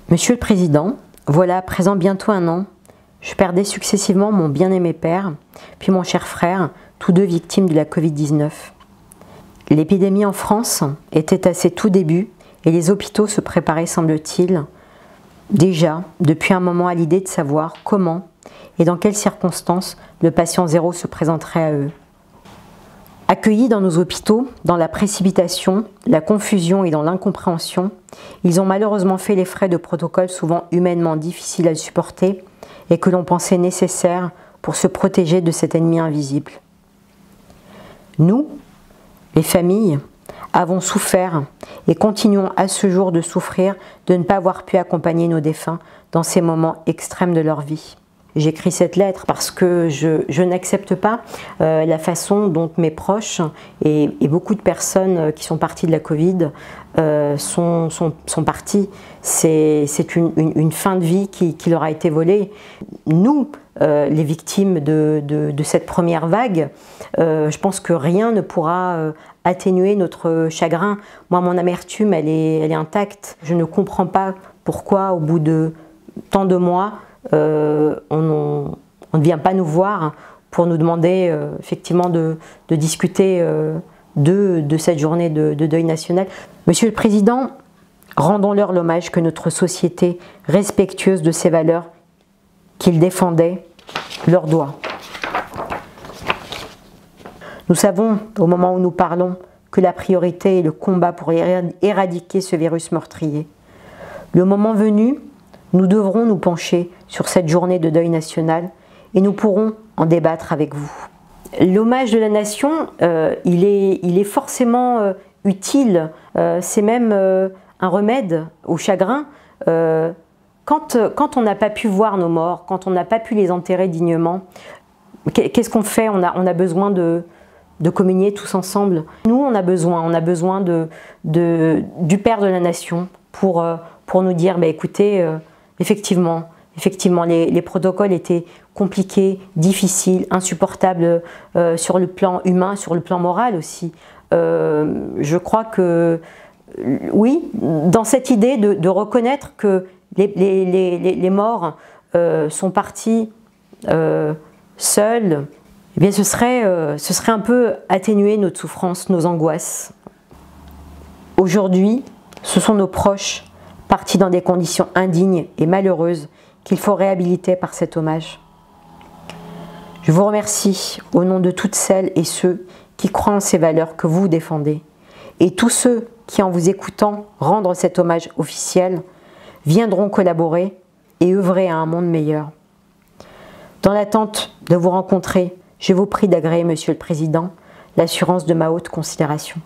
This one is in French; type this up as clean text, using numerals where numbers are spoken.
Monsieur le Président, voilà à présent bientôt un an, je perdais successivement mon bien-aimé père, puis mon cher frère, tous deux victimes de la Covid-19. L'épidémie en France était à ses tout débuts et les hôpitaux se préparaient, semble-t-il, déjà depuis un moment à l'idée de savoir comment et dans quelles circonstances le patient zéro se présenterait à eux. Accueillis dans nos hôpitaux, dans la précipitation, la confusion et dans l'incompréhension, ils ont malheureusement fait les frais de protocoles souvent humainement difficiles à supporter et que l'on pensait nécessaires pour se protéger de cet ennemi invisible. Nous, les familles, avons souffert et continuons à ce jour de souffrir de ne pas avoir pu accompagner nos défunts dans ces moments extrêmes de leur vie. J'écris cette lettre parce que je n'accepte pas la façon dont mes proches et beaucoup de personnes qui sont parties de la Covid sont parties. C'est une fin de vie qui leur a été volée. Nous, les victimes de cette première vague, je pense que rien ne pourra atténuer notre chagrin. Moi, mon amertume, elle est intacte. Je ne comprends pas pourquoi, au bout de tant de mois, on ne vient pas nous voir pour nous demander effectivement de discuter de cette journée de deuil national. Monsieur le Président, rendons-leur l'hommage que notre société, respectueuse de ces valeurs qu'ils défendaient, leur doit. Nous savons, au moment où nous parlons, que la priorité est le combat pour éradiquer ce virus meurtrier. Le moment venu, nous devrons nous pencher sur cette journée de deuil national et nous pourrons en débattre avec vous. L'hommage de la nation, il est forcément utile, c'est même un remède au chagrin. Quand on n'a pas pu voir nos morts, quand on n'a pas pu les enterrer dignement, qu'est-ce qu'on fait? On a besoin de communier tous ensemble. Nous, on a besoin du père de la nation pour nous dire, bah, écoutez, effectivement, les protocoles étaient compliqués, difficiles, insupportables sur le plan humain, sur le plan moral aussi. Je crois que, oui, dans cette idée de reconnaître que les morts sont partis seuls, eh bien ce serait un peu atténuer notre souffrance, nos angoisses. Aujourd'hui, ce sont nos proches partis dans des conditions indignes et malheureuses qu'il faut réhabiliter par cet hommage. Je vous remercie au nom de toutes celles et ceux qui croient en ces valeurs que vous défendez et tous ceux qui, en vous écoutant rendre cet hommage officiel, viendront collaborer et œuvrer à un monde meilleur. Dans l'attente de vous rencontrer, je vous prie d'agréer, Monsieur le Président, l'assurance de ma haute considération.